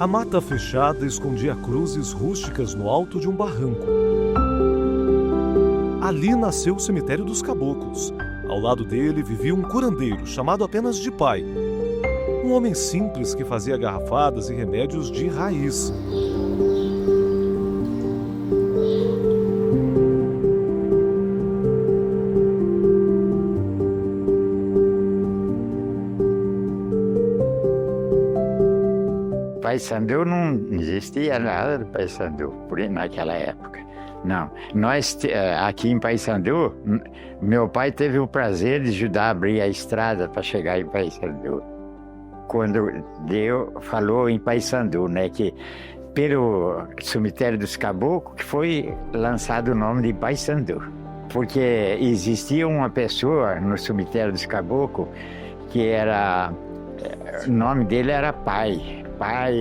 A mata fechada escondia cruzes rústicas no alto de um barranco. Ali nasceu o cemitério dos caboclos. Ao lado dele vivia um curandeiro, chamado apenas de pai. Um homem simples que fazia garrafadas e remédios de raiz. Paysandu não existia nada de Paysandu naquela época. Não, nós aqui em Paysandu, meu pai teve o prazer de ajudar a abrir a estrada para chegar em Paysandu. Quando falou em Paysandu, né, que pelo cemitério dos caboclos que foi lançado o nome de Paysandu. Porque existia uma pessoa no cemitério dos caboclos que o nome dele era Pai.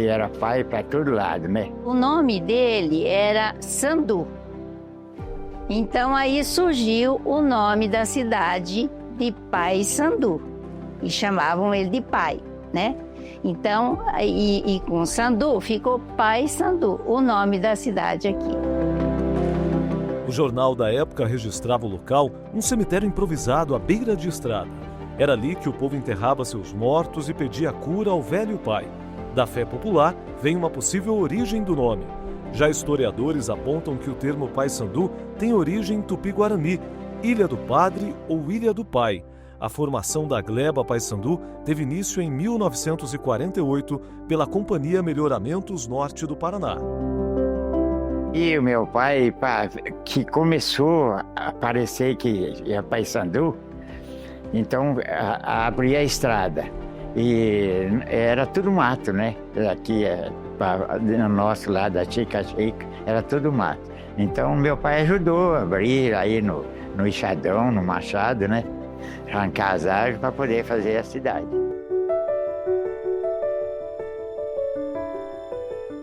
Era pai para todo lado, né? O nome dele era Sandu. Então aí surgiu o nome da cidade de Paysandu. E chamavam ele de Pai, né? Então, e com Sandu ficou Paysandu, o nome da cidade aqui. O jornal da época registrava o local, um cemitério improvisado à beira de estrada. Era ali que o povo enterrava seus mortos e pedia cura ao velho pai. Da fé popular vem uma possível origem do nome. Já historiadores apontam que o termo Paysandu tem origem tupi-guarani, Ilha do Padre ou Ilha do Pai. A formação da gleba Paysandu teve início em 1948 pela Companhia Melhoramentos Norte do Paraná. E o meu pai, que começou a parecer que ia Paysandu, então abria a estrada. E era tudo mato, né? Aqui, no nosso lado, da Chica, era tudo mato. Então, meu pai ajudou a abrir aí no enxadão, no machado, né? Arrancar as árvores para poder fazer a cidade.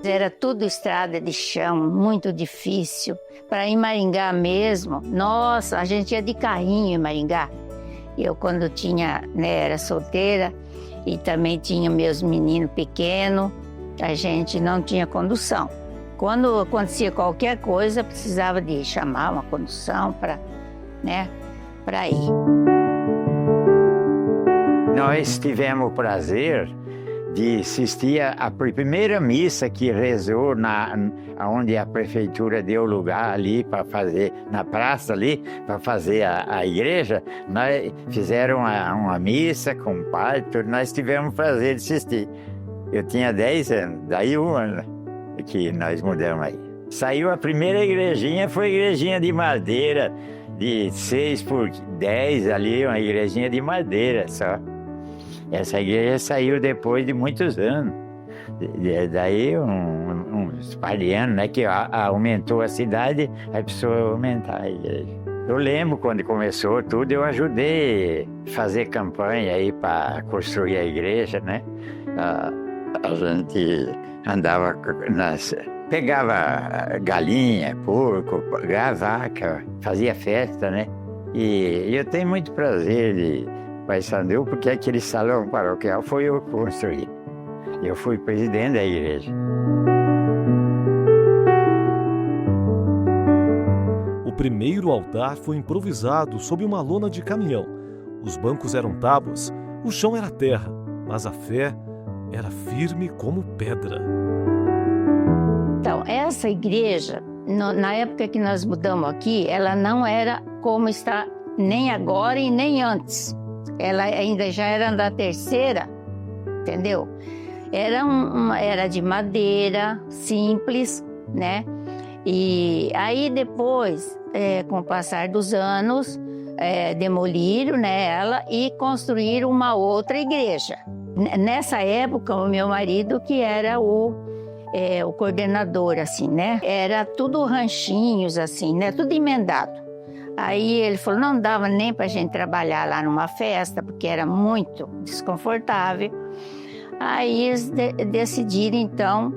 Era tudo estrada de chão, muito difícil. Para ir em Maringá mesmo, nossa, a gente ia de carrinho em Maringá. Eu, quando era solteira, e também tinha meus meninos pequenos, a gente não tinha condução. Quando acontecia qualquer coisa, precisava de chamar uma condução para ir. Nós tivemos o prazer de assistir a primeira missa que rezou onde a prefeitura deu lugar ali para fazer, na praça ali, para fazer a igreja. Nós fizeram uma missa com o pai, tudo. Nós tivemos o prazer de assistir. Eu tinha 10 anos, daí um ano que nós mudamos aí. Saiu a primeira igrejinha, foi igrejinha de madeira, de 6x10 ali, uma igrejinha de madeira só. Essa igreja saiu depois de muitos anos. Daí, uns par de anos, né, que aumentou a cidade, aí precisou aumentar a igreja. Eu lembro quando começou tudo, eu ajudei a fazer campanha aí para construir a igreja, né? A gente andava pegava galinha, porco, vaca, fazia festa, né? E eu tenho muito prazer de Paysandu, porque aquele salão paroquial foi eu que construí. Eu fui presidente da igreja. O primeiro altar foi improvisado sob uma lona de caminhão. Os bancos eram tábuas, o chão era terra, mas a fé era firme como pedra. Então, essa igreja, na época que nós mudamos aqui, ela não era como está nem agora e nem antes. Ela ainda já era da terceira, entendeu? Era de madeira, simples, né? E aí depois, com o passar dos anos, demoliram, né, ela e construíram uma outra igreja. Nessa época, o meu marido, que era o coordenador, assim, né? Era tudo ranchinhos, assim, né? Tudo emendado. Aí ele falou, não dava nem para a gente trabalhar lá numa festa, porque era muito desconfortável. Aí eles decidiram, então,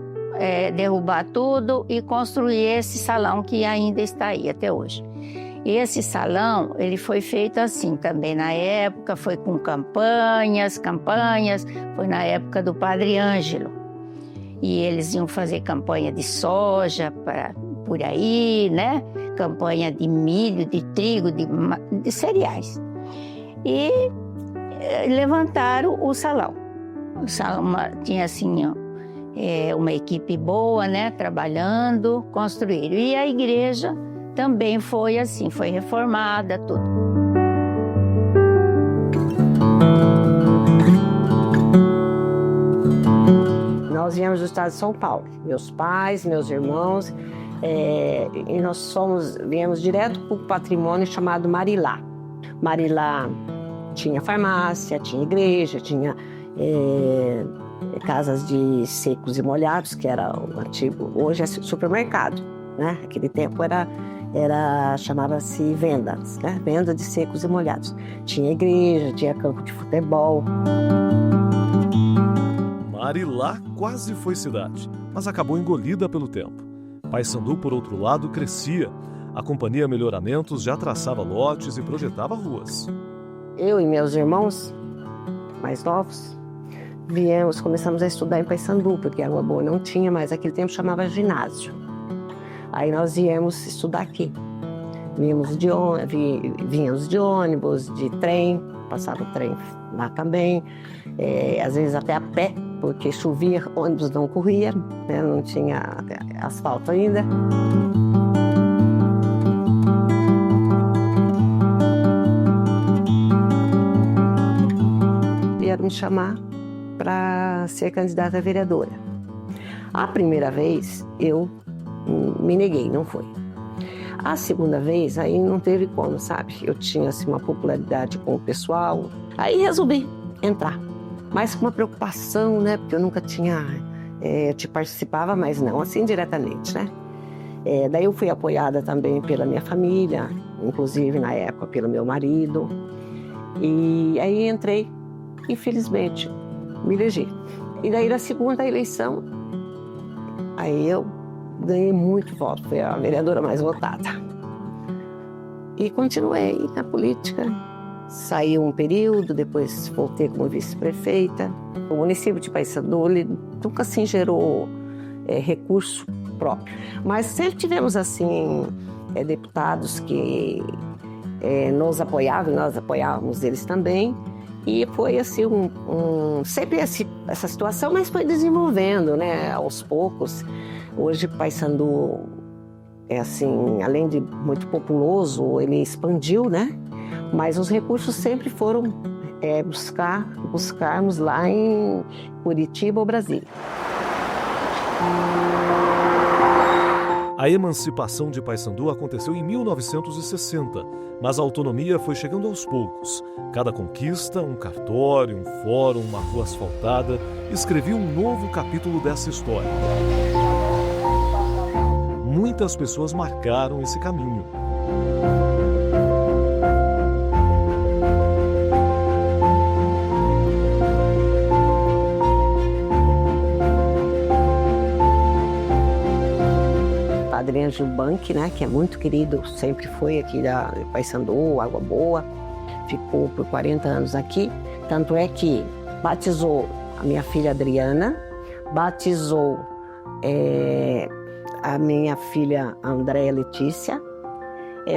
derrubar tudo e construir esse salão que ainda está aí até hoje. Esse salão, ele foi feito assim também na época, foi com campanhas, foi na época do Padre Ângelo. E eles iam fazer campanha de soja por aí, né? Campanha de milho, de trigo, de cereais. E levantaram o salão. O salão tinha assim, uma equipe boa, né? Trabalhando, construíram. E a igreja também foi assim, foi reformada, tudo. Nós viemos do estado de São Paulo, meus pais, meus irmãos, e nós viemos direto para o patrimônio chamado Marilá. Marilá tinha farmácia, tinha igreja, tinha casas de secos e molhados, que era o antigo, hoje é supermercado, né? Naquele tempo chamava-se vendas, né? Venda de secos e molhados. Tinha igreja, tinha campo de futebol. Marilá quase foi cidade, mas acabou engolida pelo tempo. Paysandu, por outro lado, crescia. A Companhia Melhoramentos já traçava lotes e projetava ruas. Eu e meus irmãos mais novos começamos a estudar em Paysandu, porque Água Boa não tinha, mas naquele tempo chamava ginásio. Aí nós viemos estudar aqui. Vinhamos de ônibus, de trem, passava o trem lá também, às vezes até a pé, porque chovia, ônibus não corria, né? Não tinha asfalto ainda. Vieram me chamar para ser candidata a vereadora. A primeira vez eu me neguei, não foi. A segunda vez, aí não teve como, sabe? Eu tinha assim, uma popularidade com o pessoal, aí resolvi entrar. Mas com uma preocupação, né? Porque eu nunca tinha... te participava, mas não assim diretamente, né? Daí eu fui apoiada também pela minha família, inclusive na época pelo meu marido. E aí entrei, infelizmente, me elegi. E daí na segunda eleição, aí eu ganhei muito voto, fui a vereadora mais votada. E continuei na política. Saí um período, depois voltei como vice-prefeita. O município de Paysandu nunca assim gerou recurso próprio. Mas sempre tivemos assim deputados que nos apoiavam, nós apoiávamos eles também. E foi assim sempre essa situação, mas foi desenvolvendo, né, aos poucos. Hoje Paysandu é assim, além de muito populoso, ele expandiu, né? Mas os recursos sempre foram buscarmos lá em Curitiba ou Brasília. A emancipação de Paysandu aconteceu em 1960, mas a autonomia foi chegando aos poucos. Cada conquista, um cartório, um fórum, uma rua asfaltada, escrevia um novo capítulo dessa história. Muitas pessoas marcaram esse caminho. Padre Ângelo Bank, né, que é muito querido, sempre foi aqui da Paysandu, Água Boa, ficou por 40 anos aqui, tanto é que batizou a minha filha Adriana, batizou a minha filha Andréia Letícia,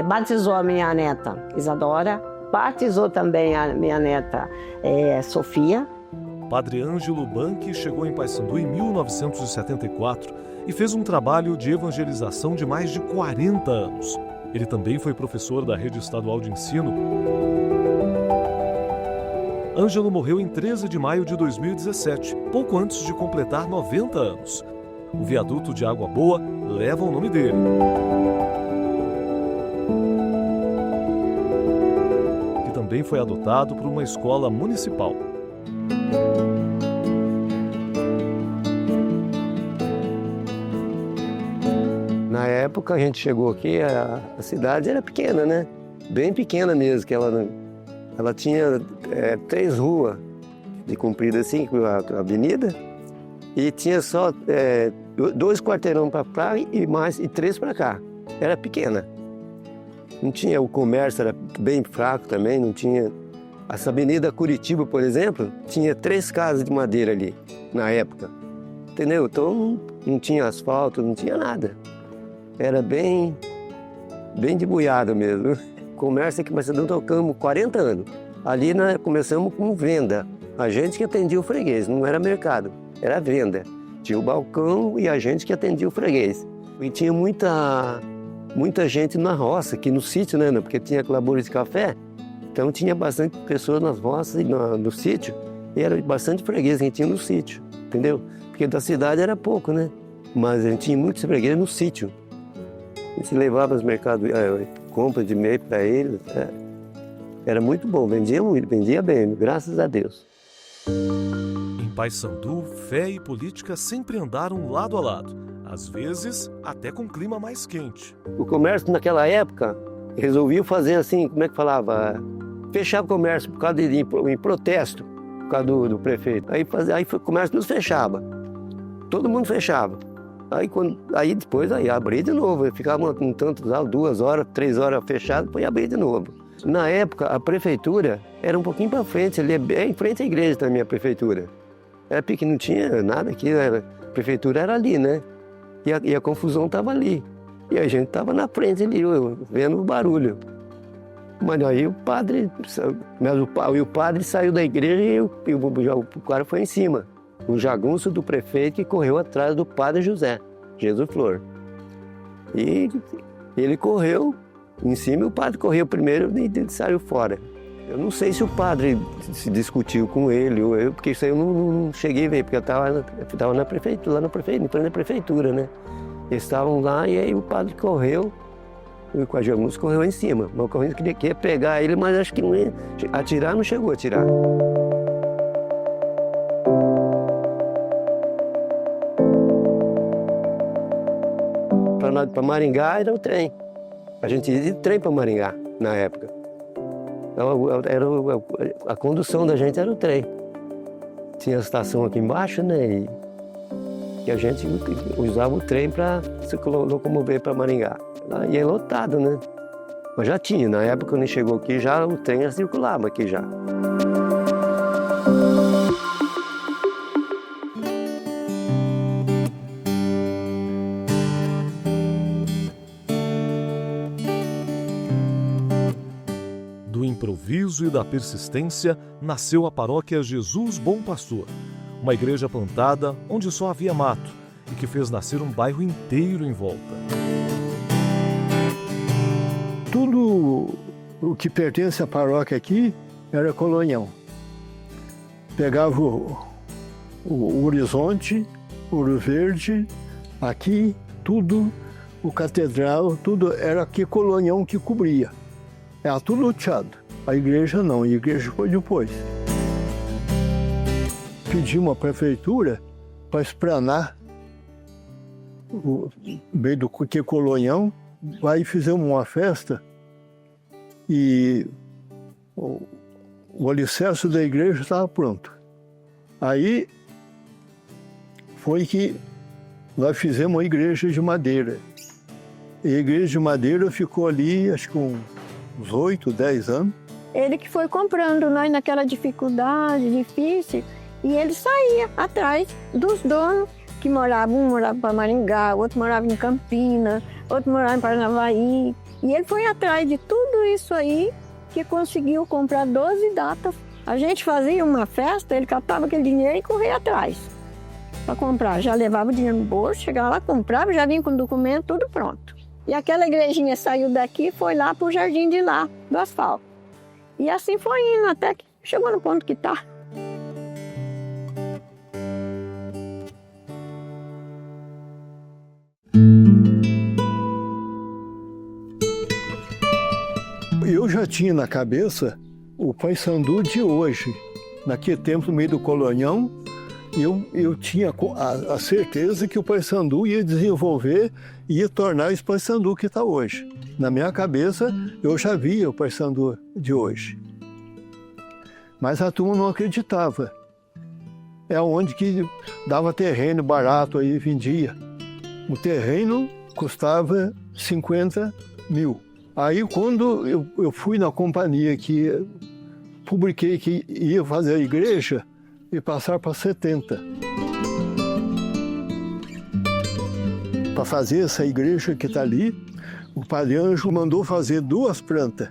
batizou a minha neta Isadora, batizou também a minha neta Sofia. Padre Ângelo Bank chegou em Paysandu em 1974 e fez um trabalho de evangelização de mais de 40 anos. Ele também foi professor da Rede Estadual de Ensino. Ângelo morreu em 13 de maio de 2017, pouco antes de completar 90 anos. O viaduto de Água Boa leva o nome dele. Que também foi adotado por uma escola municipal. Na época a gente chegou aqui, a cidade era pequena, né? Bem pequena mesmo, que ela tinha 3 ruas de comprida assim, a avenida, e tinha só 2 quarteirão para cá e 3 para cá. Era pequena. Não tinha, o comércio era bem fraco também, não tinha. Essa avenida Curitiba, por exemplo, tinha 3 casas de madeira ali, na época. entendeu? Então não tinha asfalto, não tinha nada. Era bem de boiada mesmo. Comércio que nós tocamos 40 anos. Ali nós começamos com venda. A gente que atendia o freguês, não era mercado, era venda. Tinha o balcão e a gente que atendia o freguês. E tinha muita gente na roça, aqui no sítio, né? Porque tinha labouras de café. Então tinha bastante pessoas nas roças e no sítio. E era bastante freguês que a gente tinha no sítio, entendeu? Porque da cidade era pouco, né? Mas a gente tinha muitos freguês no sítio. A gente levava os mercados, compra de meio para eles. Era muito bom, vendia muito, vendia bem, graças a Deus. Em Paysandu, fé e política sempre andaram lado a lado, às vezes até com clima mais quente. O comércio naquela época resolviam fazer assim, como é que falava? Fechar o comércio por causa em protesto, por causa do prefeito. Aí o comércio nos fechava, todo mundo fechava. Aí depois abria de novo, ficava com tantas 2 horas, 3 horas fechado, depois abria de novo. Na época, a prefeitura era um pouquinho para frente, ali em frente à igreja também a prefeitura. Era pequeno, não tinha nada aqui, a prefeitura era ali, né? E a confusão estava ali. E a gente estava na frente ali, vendo o barulho. Mas aí o padre saiu da igreja e o cara foi em cima. O jagunço do prefeito que correu atrás do padre José, Jesus Flor. E ele correu em cima e o padre correu primeiro e saiu fora. Eu não sei se o padre se discutiu com ele, porque isso aí eu não cheguei a ver, porque eu estava na prefeitura, lá na prefeitura, né? Eles estavam lá e aí o padre correu, e com a jagunça correu em cima. Mas o correndo queria pegar ele, mas acho que não ia atirar, não chegou a atirar. Para Maringá era o trem. A gente ia de trem para Maringá, na época. A condução da gente era o trem. Tinha a estação aqui embaixo, né? E a gente usava o trem para se locomover para Maringá. E é lotado, né? Mas já tinha, na época quando chegou aqui, já o trem já circulava aqui já. Do improviso e da persistência nasceu a paróquia Jesus Bom Pastor, uma igreja plantada onde só havia mato e que fez nascer um bairro inteiro em volta. Tudo o que pertence à paróquia aqui era colonial. Pegava o Horizonte, Ouro Verde, aqui tudo, o Catedral, tudo era aqui colonial que cobria. Era tudo loteado. A igreja não, a igreja foi depois. Pedimos à prefeitura para esplanar o meio do que colonial. Aí fizemos uma festa e o alicerce da igreja estava pronto. Aí foi que nós fizemos a igreja de madeira. E a igreja de madeira ficou ali, acho que uns 8, 10 anos. Ele que foi comprando nós naquela dificuldade difícil e ele saía atrás dos donos que moravam, um morava para Maringá, outro morava em Campinas, outro morava em Paranavaí. E ele foi atrás de tudo isso aí que conseguiu comprar 12 datas. A gente fazia uma festa, ele catava aquele dinheiro e corria atrás para comprar. Já levava o dinheiro no bolso, chegava lá, comprava, já vinha com o documento, tudo pronto. E aquela igrejinha saiu daqui e foi lá para o jardim de lá, do asfalto. E assim foi indo até que chegou no ponto que está. Eu já tinha na cabeça o Paysandu de hoje. Naquele tempo, no meio do colonial, eu tinha a certeza que o Paysandu ia desenvolver e ia tornar esse Paysandu que está hoje. Na minha cabeça, eu já via o Paysandu de hoje. Mas a turma não acreditava. É onde que dava terreno barato aí, vendia. O terreno custava 50 mil. Aí quando eu fui na companhia que publiquei que ia fazer a igreja, e passar para 70. para fazer essa igreja que está ali, o Padre Ângelo mandou fazer 2 plantas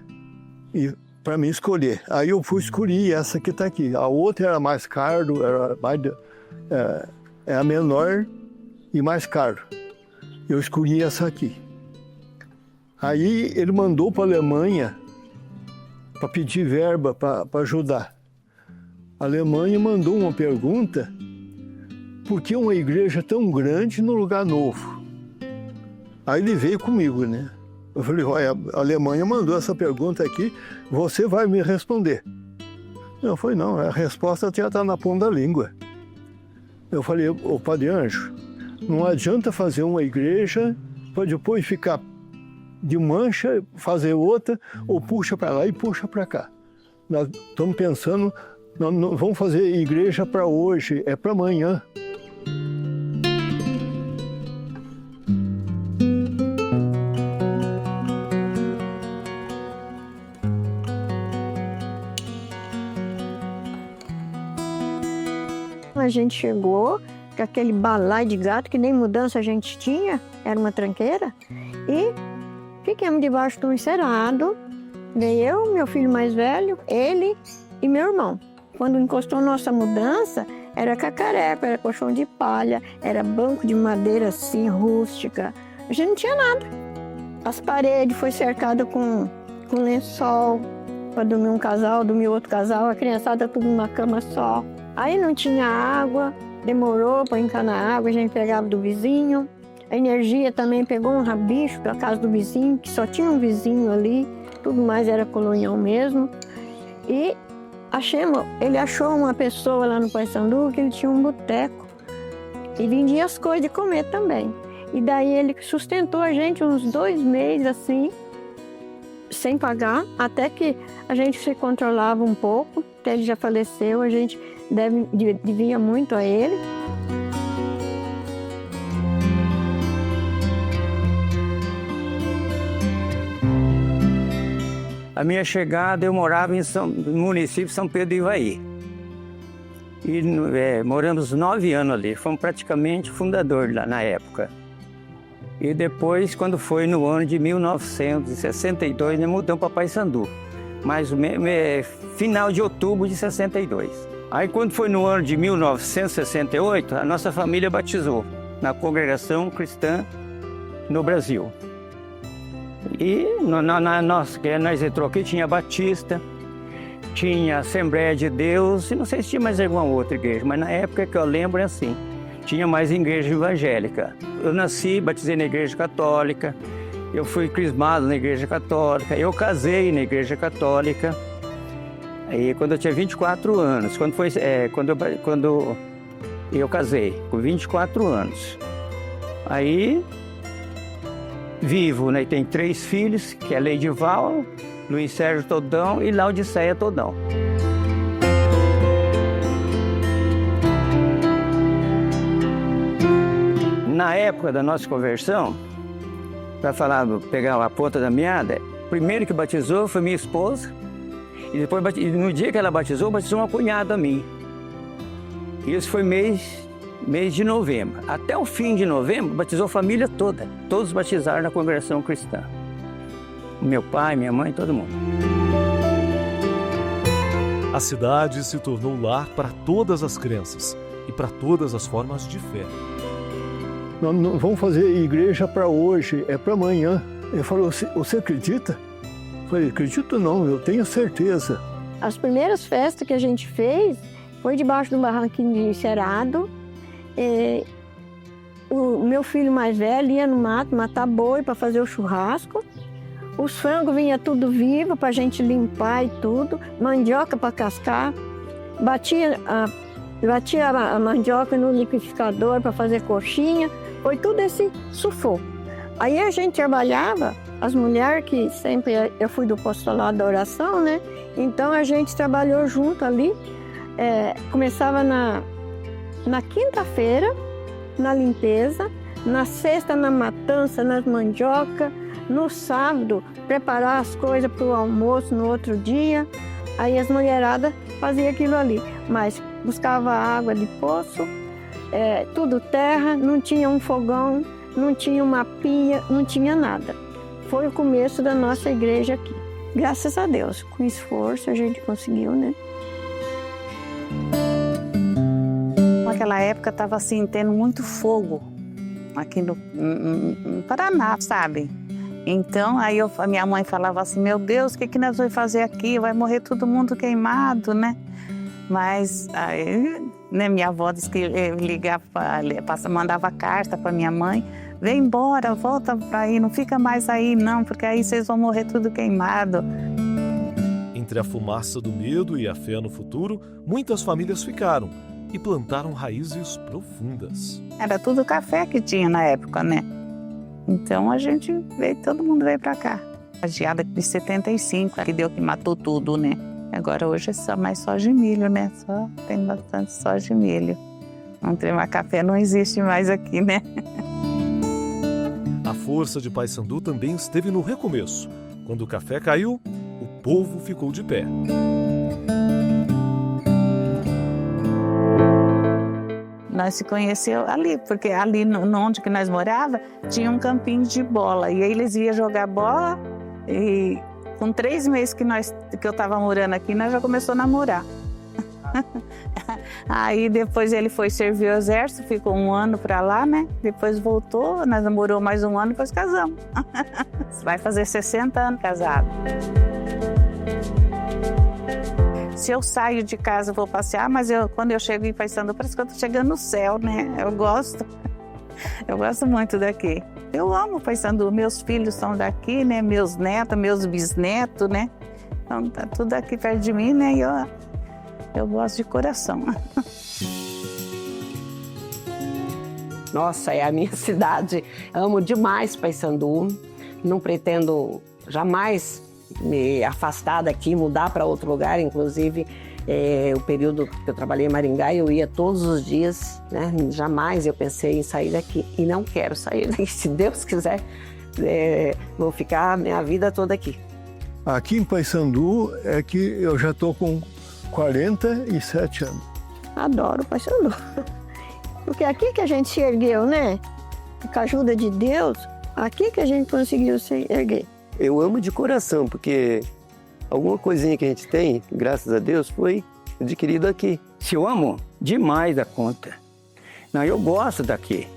para mim escolher. Aí eu fui escolher essa que está aqui. A outra era mais caro, era menor e mais caro. Eu escolhi essa aqui. Aí ele mandou para a Alemanha para pedir verba para ajudar. A Alemanha mandou uma pergunta: por que uma igreja tão grande num lugar novo? Aí ele veio comigo, né? Eu falei: olha, a Alemanha mandou essa pergunta aqui, você vai me responder. Eu falei: não, a resposta já está na ponta da língua. Eu falei: ô Padre Ângelo, não adianta fazer uma igreja para depois ficar de mancha, fazer outra, ou puxa para lá e puxa para cá. Nós estamos pensando, nós não vamos fazer igreja para hoje, é para amanhã. A gente chegou com aquele balaio de gato, que nem mudança a gente tinha, era uma tranqueira, e fiquemos debaixo de um encerado. Daí eu, meu filho mais velho, ele e meu irmão. Quando encostou nossa mudança, era cacareco, era colchão de palha, era banco de madeira assim, rústica. A gente não tinha nada. As paredes foi cercadas com lençol, para dormir um casal, dormir outro casal, a criançada tudo numa cama só. Aí não tinha água, demorou para encanar a água, a gente pegava do vizinho. A energia também pegou um rabicho para casa do vizinho, que só tinha um vizinho ali, tudo mais era colonial mesmo. E ele achou uma pessoa lá no Paissandu que ele tinha um boteco e vendia as coisas de comer também. E daí ele sustentou a gente uns 2 meses assim, sem pagar, até que a gente se controlava um pouco, até ele já faleceu, a gente devia muito a ele. A minha chegada, eu morava no município de São Pedro do Ivaí. E moramos 9 anos ali, fomos praticamente fundadores lá na época. E depois, quando foi no ano de 1962, nós mudamos para Paissandu, mais ou menos final de outubro de 62. Aí quando foi no ano de 1968, a nossa família batizou na Congregação Cristã no Brasil. E nós entrou aqui, tinha Batista, tinha Assembleia de Deus, e não sei se tinha mais alguma outra igreja, mas na época que eu lembro é assim, tinha mais igreja evangélica. Eu nasci, batizei na igreja católica, eu fui crismado na igreja católica, eu casei na igreja católica, aí quando eu tinha 24 anos, quando eu casei, com 24 anos. Aí vivo, né? Tem 3 filhos, que é Leidival, Luiz Sérgio Todão e Laudiceia Todão. Na época da nossa conversão, para pegar a ponta da meada, primeiro que batizou foi minha esposa, e depois, no dia que ela batizou uma cunhada minha. Isso foi mês de novembro. Até o fim de novembro, batizou a família toda. Todos batizaram na Congregação Cristã. Meu pai, minha mãe, todo mundo. A cidade se tornou lar para todas as crenças e para todas as formas de fé. Nós não vamos fazer igreja para hoje, é para amanhã. Ele falou: você acredita? Eu falei: acredito não, eu tenho certeza. As primeiras festas que a gente fez foi debaixo de um barranquinho de encerado. O meu filho mais velho ia no mato matar boi para fazer o churrasco. Os frangos vinha tudo vivo para a gente limpar e tudo. Mandioca para cascar. Batia a mandioca no liquidificador para fazer coxinha. Foi tudo esse sufoco. Aí a gente trabalhava, as mulheres que sempre eu fui do apostolado da oração, né? Então a gente trabalhou junto ali. Começava na quinta-feira, na limpeza, na sexta, na matança, nas mandioca, no sábado, preparar as coisas para o almoço no outro dia. Aí as mulheradas faziam aquilo ali, mas buscava água de poço, tudo terra, não tinha um fogão, não tinha uma pia, não tinha nada. Foi o começo da nossa igreja aqui. Graças a Deus, com esforço a gente conseguiu, né? Naquela época estava assim, tendo muito fogo aqui no Paraná, sabe? Então, aí a minha mãe falava assim, meu Deus, o que nós vamos fazer aqui? Vai morrer todo mundo queimado, né? Mas aí, né, minha avó disse que ligava, mandava carta para minha mãe, vem embora, volta para aí, não fica mais aí não, porque aí vocês vão morrer tudo queimado. Entre a fumaça do medo e a fé no futuro, muitas famílias ficaram e plantaram raízes profundas. Era tudo café que tinha na época, né? Então a gente veio, todo mundo veio para cá. A geada de 75, que deu que matou tudo, né? Agora hoje é só mais soja e milho, né? Só tem bastante soja e milho. Não tem mais café, não existe mais aqui, né? A força de Paysandu também esteve no recomeço. Quando o café caiu, o povo ficou de pé. Nós se conheceu ali, porque ali onde que nós morava tinha um campinho de bola. E aí eles iam jogar bola e com 3 meses que eu estava morando aqui, nós já começamos a namorar. Aí depois ele foi servir o exército, ficou 1 ano para lá, né? Depois voltou, nós namoramos mais 1 ano e depois casamos. Vai fazer 60 anos casado. Se eu saio de casa, eu vou passear, mas quando eu chego em Paysandu, parece que eu estou chegando no céu, né? Eu gosto muito daqui. Eu amo Paysandu, meus filhos são daqui, né? Meus netos, meus bisnetos, né? Então tá tudo aqui perto de mim, né? E eu gosto de coração. Nossa, é a minha cidade. Amo demais Paysandu. Não pretendo jamais me afastar daqui, mudar para outro lugar. Inclusive, o período que eu trabalhei em Maringá, eu ia todos os dias, né? Jamais eu pensei em sair daqui. E não quero sair daqui. Se Deus quiser, vou ficar a minha vida toda aqui. Aqui em Paysandu é que eu já estou com 47 anos. Adoro Paysandu. Porque é aqui que a gente se ergueu, né? Com a ajuda de Deus, aqui que a gente conseguiu se erguer. Eu amo de coração, porque alguma coisinha que a gente tem, graças a Deus, foi adquirido aqui. Se eu amo demais da conta. Não, eu gosto daqui.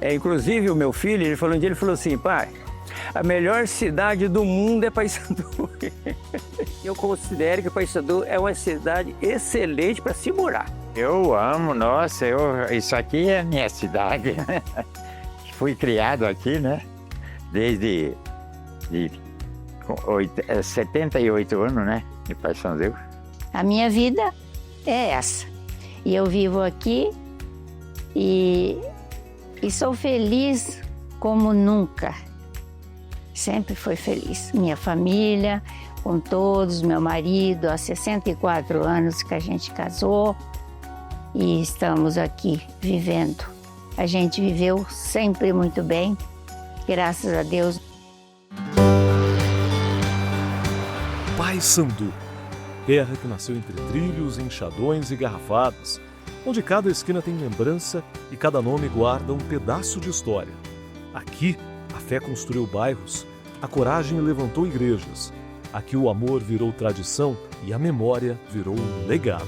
Inclusive o meu filho, ele falou um dia, ele falou assim, pai, a melhor cidade do mundo é Paysandu. Eu considero que Paysandu é uma cidade excelente para se morar. Eu amo, nossa, isso aqui é minha cidade. Fui criado aqui, né? Desde 78 anos, né? De Paysandu. A minha vida é essa. E eu vivo aqui e sou feliz como nunca. Sempre fui feliz. Minha família, com todos, meu marido, há 64 anos que a gente casou e estamos aqui vivendo. A gente viveu sempre muito bem, graças a Deus. Paysandu, terra que nasceu entre trilhos, enxadões e garrafadas, onde cada esquina tem lembrança e cada nome guarda um pedaço de história. Aqui, a fé construiu bairros, a coragem levantou igrejas. Aqui o amor virou tradição e a memória virou um legado.